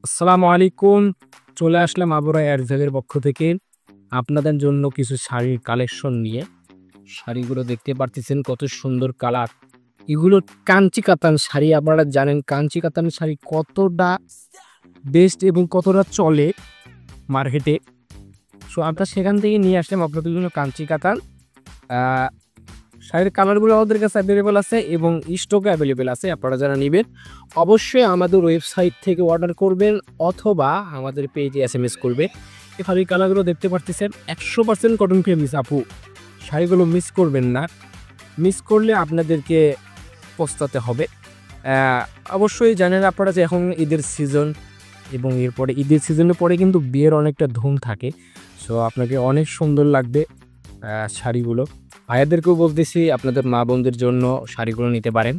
আসসালামু আলাইকুম। চলে আসলাম আবরা এয়ারজেলের পক্ষ থেকে আপনাদের জন্য কিছু শাড়ির কালেকশন নিয়ে। শাড়িগুলো দেখতে পারতেছেন কত সুন্দর কালার। এগুলো কাঞ্চি কাতান শাড়ি। আপনারা জানেন কাঞ্চি কাতান শাড়ি কতটা বেস্ট এবং কতটা চলে মার্কেটে। সো আমরা সেখান থেকে নিয়ে আসলাম আপনাদের জন্য কাঞ্চি কাতান। আ শাড়ির কালারগুলো আমাদের কাছে অ্যাভেলেবল আছে এবং স্টকে অ্যাভেলেবল আছে। আপনারা যারা নিবেন অবশ্যই আমাদের ওয়েবসাইট থেকে অর্ডার করবেন অথবা আমাদের পেজে এসএমএস করবে। এই শাড়ির কালারগুলো দেখতে পারতেছেন 100% কটন ফেব্রিক্স আপু। শাড়িগুলো মিস করবেন না। মিস করলে আপনাদেরকে পস্তাতে হবে। অবশ্যই জানেন আপনারা যে এখন ঈদের সিজন এবং এরপরে ঈদের সিজনের পরে কিন্তু বিয়ের অনেকটা ধুম থাকে। সো আপনাকে অনেক সুন্দর লাগবে শাড়িগুলো। ভাইয়াদেরকেও বলতেছি আপনাদের মা বোনদের জন্য শাড়িগুলো নিতে পারেন।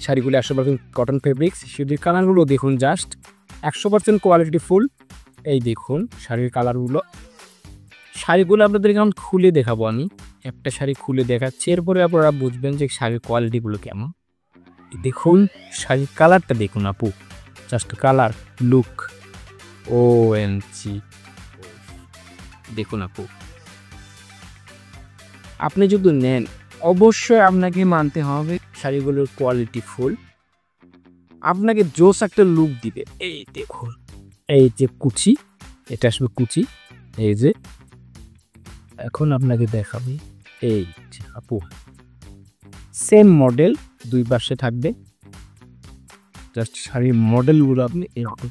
শাড়িগুলো 100% কটন ফেব্রিক্স। শাড়ির কালারগুলো দেখুন জাস্ট 100% কোয়ালিটি ফুল। এই দেখুন শাড়ির কালারগুলো। শাড়িগুলো আপনাদের এখন খুলে দেখাবো আমি। একটা শাড়ি খুলে দেখাচ্ছি, এরপরে আপনারা বুঝবেন যে শাড়ির কোয়ালিটিগুলো কেমন। দেখুন শাড়ির কালারটা দেখুন আপু, জাস্ট কালার লুক OMG। দেখুন আপু, আপনি যদি নেন অবশ্যই আপনাকে মানতে হবে শাড়িগুলোর কোয়ালিটি ফুল, আপনাকে জোস একটা লুক দিবে। এই দেখুন, এই যে কুচি, এটা আসবে কুচি। এই যে এখন আপনাকে দেখাবি, এই যে আপু সেম মডেল দুই পাশে থাকবে। জাস্ট শাড়ির মডেলগুলো আপনি এরকম